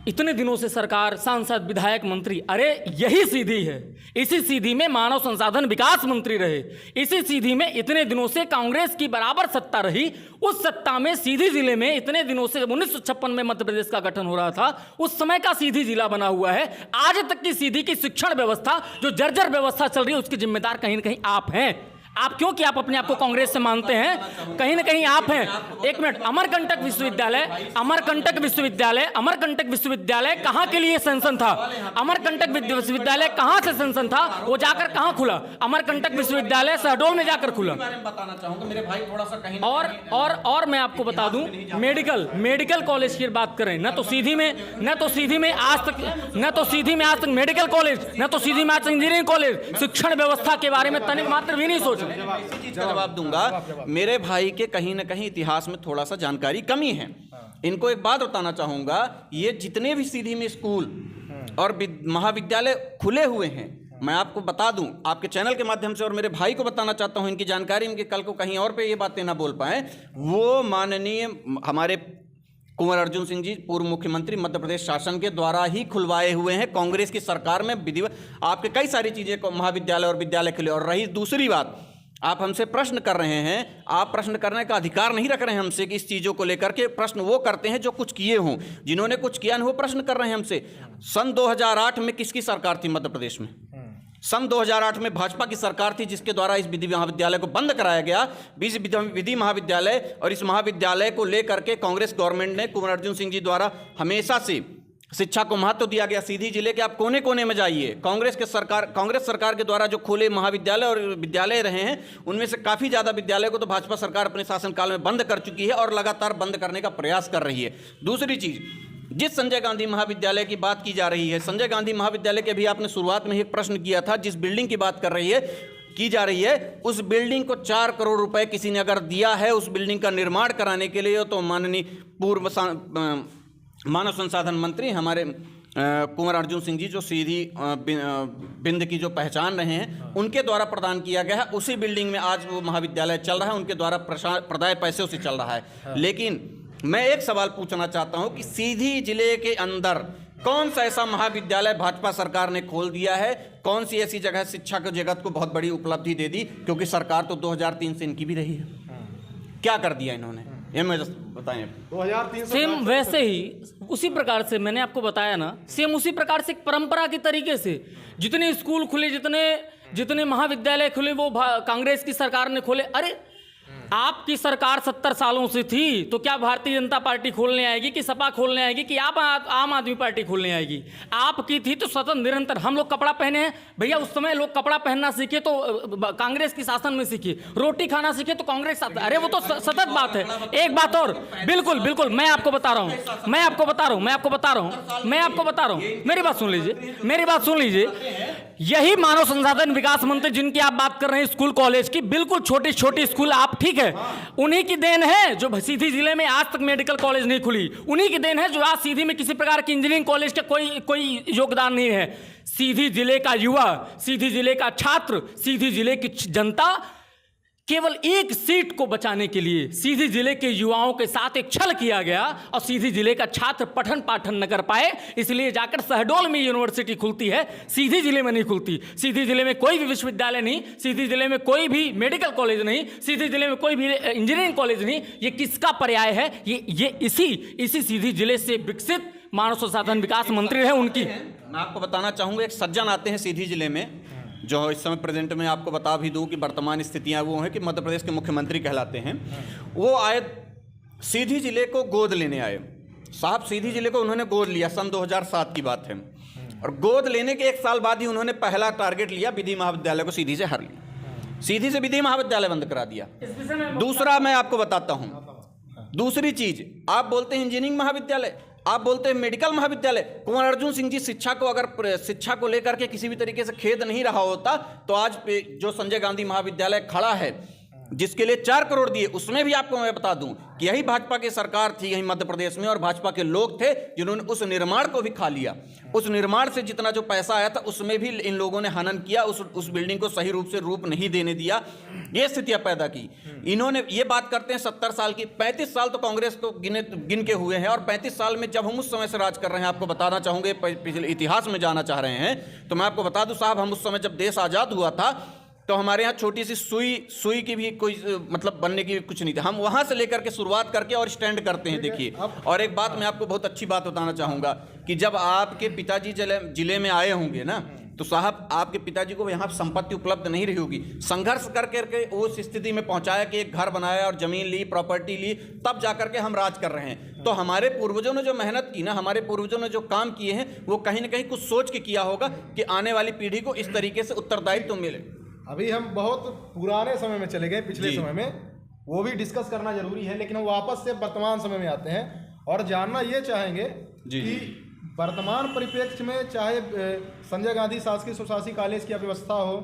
इतने दिनों से सरकार, सांसद, विधायक, मंत्री, अरे यही सीधी है। इसी सीधी में मानव संसाधन विकास मंत्री रहे, इसी सीधी में इतने दिनों से कांग्रेस की बराबर सत्ता रही। उस सत्ता में सीधी जिले में इतने दिनों से 1956 में मध्य प्रदेश का गठन हो रहा था, उस समय का सीधी जिला बना हुआ है। आज तक की सीधी की शिक्षण व्यवस्था जो जर्जर व्यवस्था चल रही है, उसकी जिम्मेदार कहीं ना कहीं आप हैं। आप क्योंकि आप अपने आप को कांग्रेस से मानते हैं, कहीं ना कहीं आप हैं। एक मिनट, अमरकंटक विश्वविद्यालय कहां के लिए सैंक्शन था? अमरकंटक विश्वविद्यालय कहां से सैंक्शन था? वो जाकर कहां खुला? अमरकंटक विश्वविद्यालय शहडोल में जाकर खुला। बताना चाहूंगा मेरे भाई थोड़ा सा कहीं और मैं आपको बता दूं, मेडिकल कॉलेज की बात करें, न तो सीधी में आज तक मेडिकल कॉलेज, न तो सीधी में आज इंजीनियरिंग कॉलेज, शिक्षण व्यवस्था के बारे में तनिक मात्र भी नहीं सोच। जवाब दूंगा। मेरे भाई के कहीं ना कहीं इतिहास में थोड़ा सा जानकारी कमी है। इनको एक बात बताना चाहूंगा, ये जितने भी सीधी में स्कूल और महाविद्यालय खुले हुए हैं, मैं आपको बता दूं, आपके चैनल के माध्यम से, और मेरे भाई को बताना चाहता हूं, इनकी जानकारी, इनके कल को कहीं और पे ये बातें ना बोल पाए। वो माननीय हमारे कुंवर अर्जुन सिंह जी, पूर्व मुख्यमंत्री, मध्य प्रदेश शासन के द्वारा ही खुलवाए हुए हैं। कांग्रेस की सरकार में विधिवत आपके कई सारी चीजें को महाविद्यालय और विद्यालय खुले। और रही दूसरी बात, आप हमसे प्रश्न कर रहे हैं, आप प्रश्न करने का अधिकार नहीं रख रहे हैं हमसे कि इस चीज़ों को लेकर के। प्रश्न वो करते हैं जो कुछ किए हों, जिन्होंने कुछ किया नहीं वो प्रश्न कर रहे हैं हमसे। सन 2008 में किसकी सरकार थी मध्य प्रदेश में? सन 2008 में भाजपा की सरकार थी, जिसके द्वारा इस विधि महाविद्यालय को बंद कराया गया। विधि महाविद्यालय, और इस महाविद्यालय को लेकर के कांग्रेस गवर्नमेंट ने, कुंवर अर्जुन सिंह जी द्वारा हमेशा से शिक्षा को महत्व दिया गया। सीधी जिले के आप कोने कोने में जाइए, कांग्रेस सरकार के द्वारा जो खोले महाविद्यालय और विद्यालय रहे हैं, उनमें से काफ़ी ज़्यादा विद्यालय को तो भाजपा सरकार अपने शासनकाल में बंद कर चुकी है और लगातार बंद करने का प्रयास कर रही है। दूसरी चीज़, जिस संजय गांधी महाविद्यालय की बात की जा रही है, संजय गांधी महाविद्यालय के भी आपने शुरुआत में एक प्रश्न किया था, जिस बिल्डिंग की बात की जा रही है, उस बिल्डिंग को 4 करोड़ रुपए किसी ने अगर दिया है उस बिल्डिंग का निर्माण कराने के लिए, तो माननीय पूर्व मानव संसाधन मंत्री हमारे कुंवर अर्जुन सिंह जी, जो सीधी बिंद की जो पहचान रहे हैं, उनके द्वारा प्रदान किया गया है। उसी बिल्डिंग में आज वो महाविद्यालय चल रहा है, उनके द्वारा प्रदाय पैसे से चल रहा है। लेकिन मैं एक सवाल पूछना चाहता हूं कि सीधी जिले के अंदर कौन सा ऐसा महाविद्यालय भाजपा सरकार ने खोल दिया है? कौन सी ऐसी जगह शिक्षा के जगत को बहुत बड़ी उपलब्धि दे दी? क्योंकि सरकार तो 2003 से इनकी भी रही है। क्या कर दिया इन्होंने, ये मुझे बताएं। 2003 सेम वैसे ही उसी प्रकार से मैंने आपको बताया ना, सेम उसी प्रकार से एक परंपरा के तरीके से जितने स्कूल खुले, जितने महाविद्यालय खुले, वो कांग्रेस की सरकार ने खोले। अरे आपकी सरकार 70 सालों से थी, तो क्या भारतीय जनता पार्टी खोलने आएगी कि सपा खोलने आएगी कि आप आम आदमी पार्टी खोलने आएगी? आपकी थी तो सतत निरंतर। हम लोग कपड़ा पहने हैं भैया, उस समय लोग कपड़ा पहनना सीखे तो कांग्रेस की शासन में सीखे, रोटी खाना सीखे तो कांग्रेस। अरे वो तो सतत बात है। एक बात और, बिल्कुल बिल्कुल मैं आपको बता रहा हूँ, मेरी बात सुन लीजिए। यही मानव संसाधन विकास मंत्री जिनकी आप बात कर रहे हैं स्कूल कॉलेज की, बिल्कुल छोटी छोटी स्कूल, आप ठीक है, उन्हीं की देन है जो सीधी जिले में आज तक मेडिकल कॉलेज नहीं खुली। उन्हीं की देन है जो आज सीधी में किसी प्रकार की इंजीनियरिंग कॉलेज का कोई योगदान नहीं है। सीधी जिले का युवा, सीधी जिले का छात्र, सीधी जिले की जनता केवल एक सीट को बचाने के लिए सीधी जिले के युवाओं के साथ एक छल किया गया और सीधी जिले का छात्र पठन पाठन न कर पाए, इसलिए जाकर शहडोल में यूनिवर्सिटी खुलती है, सीधी जिले में नहीं खुलती। सीधी जिले में कोई भी विश्वविद्यालय नहीं, सीधी जिले में कोई भी मेडिकल कॉलेज नहीं, सीधी जिले में कोई भी इंजीनियरिंग कॉलेज नहीं। ये किसका पर्याय है? ये इसी सीधी जिले से विकसित मानव संसाधन विकास मंत्री है उनकी। मैं आपको बताना चाहूँगा, एक सज्जन आते हैं सीधी जिले में, जो इस समय प्रेजेंट में आपको बता भी दूं कि वर्तमान स्थितियां वो हैं कि मध्य प्रदेश के मुख्यमंत्री कहलाते हैं। वो आए, सीधी जिले को गोद लेने आए साहब। सीधी जिले को उन्होंने गोद लिया, सन 2007 की बात है, और गोद लेने के 1 साल बाद ही उन्होंने पहला टारगेट लिया, विधि महाविद्यालय को सीधी से हर लिया। सीधी से विधि महाविद्यालय बंद करा दिया। दूसरा मैं आपको बताता हूं, दूसरी चीज, आप बोलते हैं इंजीनियरिंग महाविद्यालय, आप बोलते हैं मेडिकल महाविद्यालय। कुंवर अर्जुन सिंह जी शिक्षा को अगर शिक्षा को लेकर के किसी भी तरीके से खेद नहीं रहा होता तो आज जो संजय गांधी महाविद्यालय खड़ा है जिसके लिए 4 करोड़ दिए, उसमें भी आपको मैं बता दूं कि यही भाजपा की सरकार थी यही मध्य प्रदेश में और भाजपा के लोग थे जिन्होंने उस निर्माण को भी खा लिया। उस निर्माण से जितना जो पैसा आया था उसमें भी इन लोगों ने हनन किया, उस बिल्डिंग को सही रूप से रूप नहीं देने दिया, ये स्थितियां पैदा की। इन्होंने ये बात करते हैं 70 साल की, 35 साल तो कांग्रेस को गिन के हुए हैं और 35 साल में जब हम उस समय से राज कर रहे हैं, आपको बताना चाहूंगे, पिछले इतिहास में जाना चाह रहे हैं तो मैं आपको बता दूं साहब, हम उस समय जब देश आज़ाद हुआ था तो हमारे यहाँ छोटी सी सुई की भी कोई मतलब बनने की कुछ नहीं था। हम वहाँ से लेकर के शुरुआत करके और स्टैंड करते हैं। देखिए, और एक बात मैं आपको बहुत अच्छी बात बताना चाहूँगा कि जब आपके पिताजी जिले में आए होंगे ना तो साहब आपके पिताजी को यहाँ संपत्ति उपलब्ध नहीं रही होगी। संघर्ष करके उस स्थिति में पहुँचाया कि एक घर बनाया और ज़मीन ली, प्रॉपर्टी ली, तब जा करके हम राज कर रहे हैं। तो हमारे पूर्वजों ने जो मेहनत की ना, हमारे पूर्वजों ने जो काम किए हैं वो कहीं ना कहीं कुछ सोच के किया होगा कि आने वाली पीढ़ी को इस तरीके से उत्तरदायित्व मिले। अभी हम बहुत पुराने समय में चले गए, पिछले समय में, वो भी डिस्कस करना जरूरी है, लेकिन हम वापस से वर्तमान समय में आते हैं और जानना ये चाहेंगे कि वर्तमान परिप्रेक्ष्य में चाहे संजय गांधी शासकीय स्वशासी कॉलेज की व्यवस्था हो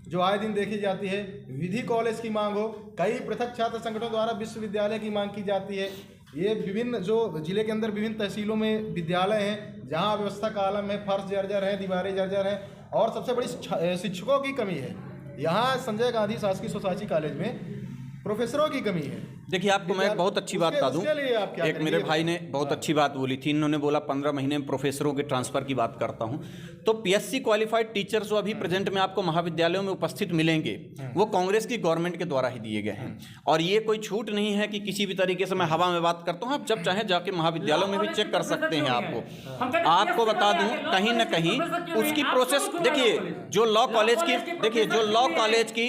जो आए दिन देखी जाती है, विधि कॉलेज की मांग हो, कई पृथक छात्र संगठनों द्वारा विश्वविद्यालय की मांग की जाती है, ये विभिन्न जो जिले के अंदर विभिन्न तहसीलों में विद्यालय हैं जहाँ व्यवस्था का आलम है, फर्श जर्जर है, दीवारें जर्जर हैं और सबसे बड़ी शिक्षकों की कमी है। यहाँ संजय गांधी शासकीय सोसाइटी कॉलेज में प्रोफेसरों की कमी है। देखिए, आपको मैं एक बहुत अच्छी बात बता दूं, एक मेरे भाई ने बहुत अच्छी बात बोली थी, इन्होंने बोला 15 महीने में प्रोफेसरों के ट्रांसफर की बात करता हूं। तो पीएससी क्वालिफाइड टीचर्स जो अभी प्रेजेंट में आपको महाविद्यालयों में उपस्थित मिलेंगे वो कांग्रेस की गवर्नमेंट के द्वारा ही दिए गए हैं और ये कोई छूट नहीं है कि किसी भी तरीके से मैं हवा में बात करता हूँ। आप जब चाहे जाके महाविद्यालयों में भी चेक कर सकते हैं। आपको बता दूं कहीं ना कहीं उसकी प्रोसेस, देखिए जो लॉ कॉलेज की, देखिए जो लॉ कॉलेज की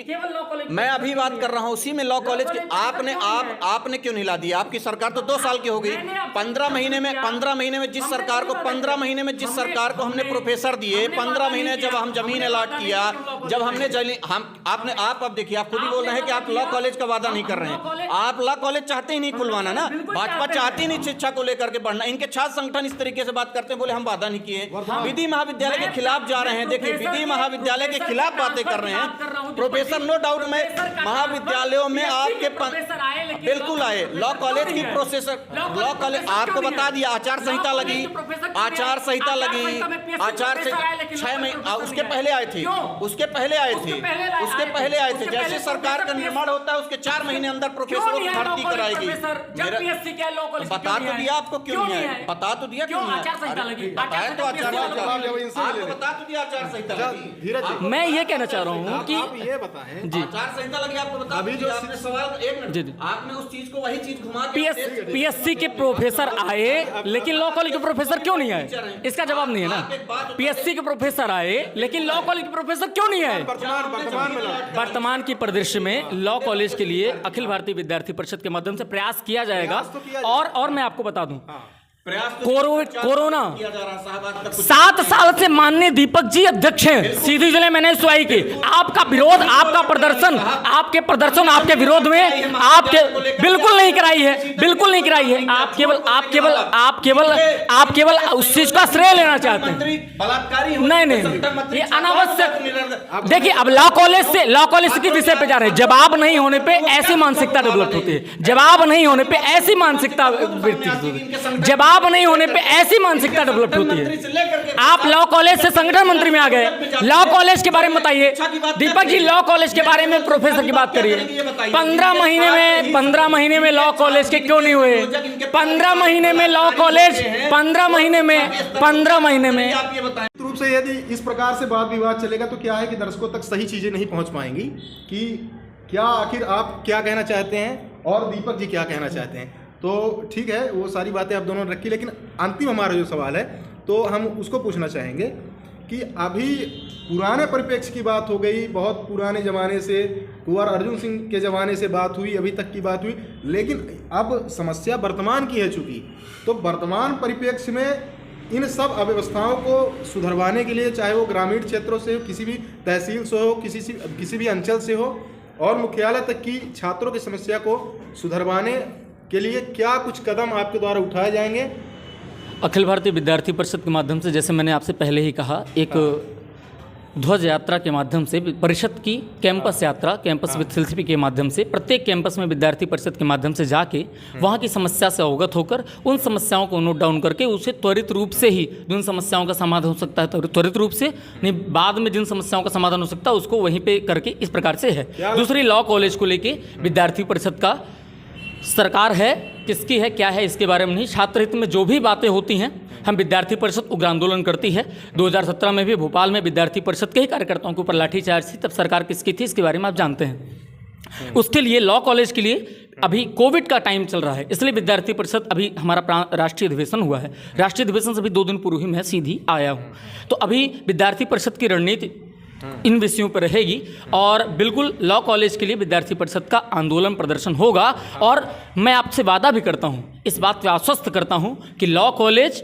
मैं अभी बात कर रहा हूँ उसी में लॉ कॉलेज की आपने क्यों नहीं ला दिया? आपकी सरकार तो 2 साल की हो गई। 15 महीने में जिस सरकार को 15 महीने में जिस सरकार को हमने प्रोफेसर दिए, 15 महीने जब हम जमीन अलॉट किया, जब हमने आप अब देखिए, आप खुद ही बोल रहे हैं कि आप लॉ कॉलेज का वादा नहीं कर रहे हैं। आप लॉ कॉलेज चाहते ही नहीं खुलवाना ना, भाजपा चाहती नहीं शिक्षा को लेकर के बढ़ना। इनके छात्र संगठन इस तरीके से बात करते हैं, बोले हम वादा नहीं किए, विधि महाविद्यालय के खिलाफ जा रहे हैं। देखिए, विधि महाविद्यालय के खिलाफ बातें कर रहे हैं प्रोफेसर, नो डाउट में महाविद्यालयों में आपके बिल्कुल आए। लॉ कॉलेज की प्रोफेसर, लॉ कॉलेज आपको बता दिया, आचार संहिता लगी, आचार संहिता 6 महीने उसके पहले आए थे, जैसे सरकार का निर्माण होता है उसके 4 महीने अंदर प्रोफेसरों की भर्ती कराएगी। बता तो दिया आपको क्यों नहीं है, बता तो दिया क्यों नहीं है, बताया तो आचार आपको बता तो दिया आचार संहिता। मैं ये कहना चाह रहा हूँ कि आप ये बताएं, जी आचार संहिता लगी, आपको बता अभी जो आपने सवाल, एक मिनट, आपने उस चीज को वही चीज घुमा के पीएससी के प्रोफेसर आए लेकिन लॉ कॉलेज के प्रोफेसर क्यों नहीं आए? इसका जवाब नहीं है ना। पीएससी के प्रोफेसर आए लेकिन लॉ कॉलेज के प्रोफेसर क्यों नहीं आए? वर्तमान की परिदृश्य में लॉ कॉलेज के लिए अखिल भारतीय विद्यार्थी परिषद के माध्यम से प्रयास किया जाएगा। और मैं आपको बता दूं, कोरोना 7 साल से माननीय दीपक जी अध्यक्ष हैं, सीधी जिले मैंने सुनवाई की। आपका विरोध, आपका प्रदर्शन, आपके विरोध में आपके बिल्कुल नहीं कराई है, बिल्कुल नहीं कराई है। आप केवल उस चीज का श्रेय लेना चाहते हैं। नहीं, ये अनावश्यक। देखिए, अब लॉ कॉलेज के विषय पे जा रहे हैं। जवाब नहीं होने पे ऐसी मानसिकता डेवलप होती है, जवाब नहीं होने पे ऐसी मानसिकता जवाब नहीं होने पे ऐसी मानसिकता डेवलप होती है। आप लॉ कॉलेज से संगठन मंत्री में आ गए, लॉ कॉलेज के बारे में बताइए। दीपक जी, लॉ कॉलेज के बारे में प्रोफेसर की बात करिए। 15 महीने में लॉ कॉलेज के क्यों नहीं हुए? 15 महीने में लॉ कॉलेज, 15 महीने में रूप से यदि इस प्रकार से वाद विवाद चलेगा तो क्या है कि दर्शकों तक सही चीजें नहीं पहुंच पाएंगी कि क्या आखिर आप क्या कहना चाहते हैं और दीपक जी क्या कहना चाहते हैं। तो ठीक है, वो सारी बातें आप दोनों ने रखी, लेकिन अंतिम हमारा जो सवाल है तो हम उसको पूछना चाहेंगे कि अभी पुराने परिप्रेक्ष्य की बात हो गई, बहुत पुराने ज़माने से, कुंवर अर्जुन सिंह के ज़माने से बात हुई, अभी तक की बात हुई, लेकिन अब समस्या वर्तमान की है चूँकि, तो वर्तमान परिप्रेक्ष्य में इन सब अव्यवस्थाओं को सुधरवाने के लिए, चाहे वो ग्रामीण क्षेत्रों से, किसी भी तहसील से हो, किसी भी अंचल से हो, और मुख्यालय तक की छात्रों की समस्या को सुधरवाने के लिए क्या कुछ कदम आपके द्वारा उठाए जाएंगे? अखिल भारतीय विद्यार्थी परिषद के माध्यम से, जैसे मैंने आपसे पहले ही कहा, एक ध्वज यात्रा के माध्यम से परिषद की कैंपस यात्रा, कैंपस विद फिलॉसफी के माध्यम से प्रत्येक कैंपस में विद्यार्थी परिषद के माध्यम से जाके वहाँ की समस्या से अवगत होकर उन समस्याओं को नोट डाउन करके उसे त्वरित रूप से ही जिन समस्याओं का समाधान हो सकता है त्वरित रूप से, नहीं बाद में जिन समस्याओं का समाधान हो सकता है उसको वहीं पे करके इस प्रकार से है। दूसरी, लॉ कॉलेज को लेके विद्यार्थी परिषद का सरकार है, किसकी है, क्या है, इसके बारे में नहीं, छात्र हित में जो भी बातें होती हैं हम विद्यार्थी परिषद उग्र आंदोलन करती है। 2017 में भी भोपाल में विद्यार्थी परिषद के ही कार्यकर्ताओं के ऊपर लाठीचार्ज थी, तब सरकार किसकी थी इसके बारे में आप जानते हैं। उसके लिए लॉ कॉलेज के लिए अभी कोविड का टाइम चल रहा है, इसलिए विद्यार्थी परिषद अभी हमारा राष्ट्रीय अधिवेशन हुआ है। राष्ट्रीय अधिवेशन से अभी 2 दिन पूर्व ही मैं सीधी आया हूँ। तो अभी विद्यार्थी परिषद की रणनीति इन विषयों पर रहेगी और बिल्कुल लॉ कॉलेज के लिए विद्यार्थी परिषद का आंदोलन प्रदर्शन होगा। और मैं आपसे वादा भी करता हूं, इस बात पे आश्वस्त करता हूं कि लॉ कॉलेज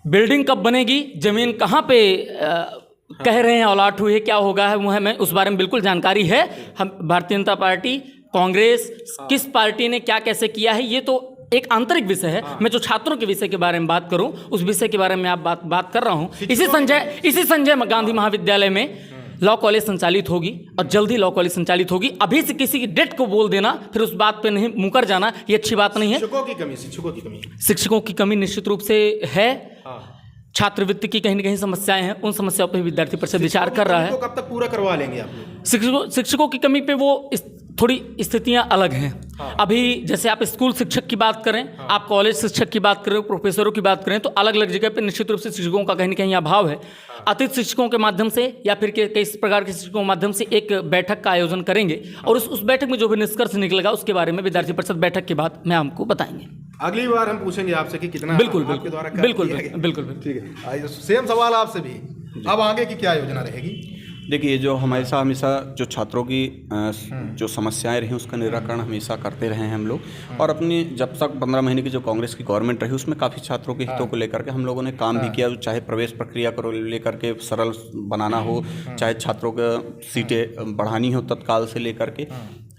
बिल्डिंग कब बनेगी, जमीन कहाँ पे कह रहे हैं अलॉट हुई है, क्या होगा है वो है, मैं उस बारे में बिल्कुल जानकारी है। हम भारतीय जनता पार्टी, कांग्रेस, किस पार्टी ने क्या कैसे किया है ये तो एक आंतरिक विषय है। मैं जो छात्रों के विषय के बारे में बात करूं उस विषय के बारे में आप बात कर रहा हूं। इसी संजय गांधी महाविद्यालय में लॉ कॉलेज संचालित होगी और जल्दी लॉ कॉलेज संचालित होगी। अभी से किसी की डेट को बोल देना, फिर उस बात पे नहीं मुकर जाना, ये अच्छी बात नहीं है। शिक्षकों की कमी निश्चित रूप से है। छात्रवृत्ति की कहीं न कहीं समस्याएं हैं, उन समस्याओं पर विद्यार्थी परिषद विचार कर रहा है। तो कब तक पूरा करवा लेंगे आप लोग? शिक्षकों की कमी पे वो थोड़ी स्थितियां अलग हैं। अभी जैसे आप स्कूल शिक्षक की बात करें, आप कॉलेज शिक्षक की बात करें, प्रोफेसरों की बात करें, तो अलग अलग जगह पे निश्चित रूप से शिक्षकों का कहीं न कहीं अभाव है। अतिथि शिक्षकों के माध्यम से या फिर कई प्रकार के शिक्षकों के माध्यम से एक बैठक का आयोजन करेंगे और उस बैठक में जो भी निष्कर्ष निकलेगा उसके बारे में विद्यार्थी परिषद बैठक के बाद मैं आपको बताएंगे। अगली बार हम पूछेंगे आपसे कि कितना बिल्कुल ठीक है। सेम सवाल आपसे भी, अब आगे की क्या योजना रहेगी? देखिए, जो हमेशा जो छात्रों की जो समस्याएं रही उसका निराकरण हमेशा करते रहे हैं हम लोग। और अपनी जब तक 15 महीने की जो कांग्रेस की गवर्नमेंट रही उसमें काफ़ी छात्रों के हितों को लेकर के हम लोगों ने काम भी किया, चाहे प्रवेश प्रक्रिया को लेकर के सरल बनाना हो, चाहे छात्रों को सीटें बढ़ानी हो तत्काल से लेकर के,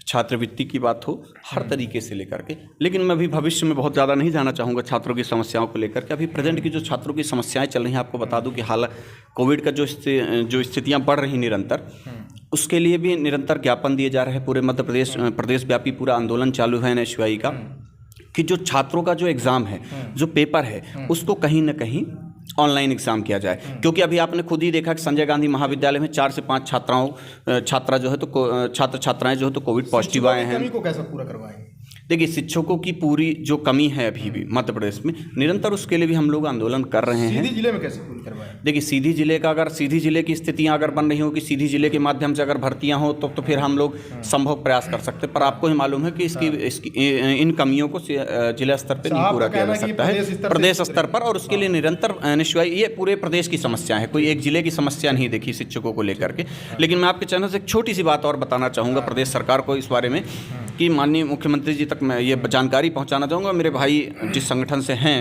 छात्रवृत्ति की बात हो, हर तरीके से लेकर के। लेकिन मैं अभी भविष्य में बहुत ज़्यादा नहीं जाना चाहूँगा छात्रों की समस्याओं को लेकर के। अभी प्रेजेंट की जो छात्रों की समस्याएं चल रही हैं, आपको बता दूं कि हाल कोविड का जो स्थितियां बढ़ रही निरंतर, उसके लिए भी निरंतर ज्ञापन दिए जा रहे हैं। पूरे मध्य प्रदेश व्यापी पूरा आंदोलन चालू है NSUI का, कि जो छात्रों का जो एग्ज़ाम है, जो पेपर है, उसको कहीं ना कहीं ऑनलाइन एग्जाम किया जाए। क्योंकि अभी आपने खुद ही देखा कि संजय गांधी महाविद्यालय में 4 से 5 छात्राएं जो है तो कोविड पॉजिटिव आए हैं। को कैसे पूरा करवाएंगे? देखिए, शिक्षकों की पूरी जो कमी है अभी भी मध्य प्रदेश में, निरंतर उसके लिए भी हम लोग आंदोलन कर रहे हैं। सीधी जिले में कैसे पूरी करवाएं? देखिए, सीधी जिले की स्थितियां अगर बन रही हो कि सीधी जिले के माध्यम से अगर भर्तियां हो तो फिर हम लोग संभव प्रयास कर सकते हैं। पर आपको ही मालूम है कि इसकी इन कमियों को जिला स्तर पर नहीं पूरा किया जा सकता है, प्रदेश स्तर पर। और उसके लिए निरंतर NSUI, ये पूरे प्रदेश की समस्या है, कोई एक जिले की समस्या नहीं देखी शिक्षकों को लेकर के। लेकिन मैं आपके चैनल से एक छोटी सी बात और बताना चाहूँगा प्रदेश सरकार को इस बारे में, कि माननीय मुख्यमंत्री जी तक मैं ये जानकारी पहुंचाना चाहूँगा। मेरे भाई जिस संगठन से हैं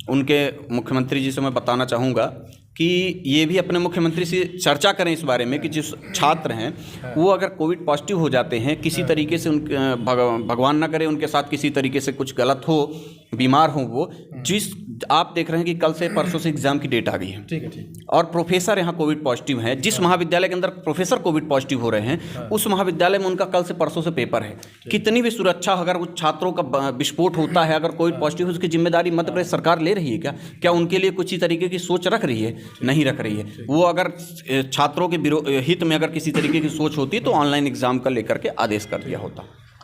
उनके मुख्यमंत्री जी से मैं बताना चाहूँगा कि ये भी अपने मुख्यमंत्री से चर्चा करें इस बारे में कि जिस छात्र हैं वो अगर कोविड पॉजिटिव हो जाते हैं, किसी तरीके से उनके भगवान ना करे उनके साथ किसी तरीके से कुछ गलत हो, बीमार हो, वो जिस आप देख रहे हैं कि कल से परसों से एग्जाम की डेट आ गई है, ठीक है, और प्रोफेसर यहाँ कोविड पॉजिटिव है, जिस महाविद्यालय के अंदर प्रोफेसर कोविड पॉजिटिव हो रहे हैं उस महाविद्यालय में उनका कल से परसों से पेपर है। कितनी भी सुरक्षा, अगर उस छात्रों का विस्फोट होता है, अगर कोविड पॉजिटिव है, उसकी जिम्मेदारी मध्य प्रदेश सरकार ले रही है क्या उनके लिए कुछ ही तरीके की सोच रख रही है? नहीं रख रही है। वो अगर छात्रों के हित में अगर किसी तरीके की सोच होती तो ऑनलाइन एग्जाम का लेकर के आदेश कर दिया होता।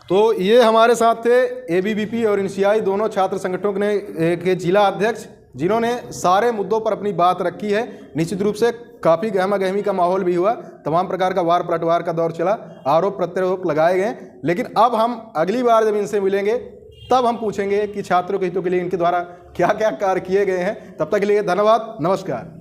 तो ये हमारे साथ थे ABVP और NSUI दोनों छात्र संगठनों के जिला अध्यक्ष, जिन्होंने सारे मुद्दों पर अपनी बात रखी है। निश्चित रूप से काफ़ी गहमा गहमी का माहौल भी हुआ, तमाम प्रकार का वार पलटवार का दौर चला, आरोप प्रत्यारोप लगाए गए। लेकिन अब हम अगली बार जब इनसे मिलेंगे तब हम पूछेंगे कि छात्रों के हितों के लिए इनके द्वारा क्या क्या कार्य किए गए हैं। तब तक के लिए धन्यवाद, नमस्कार।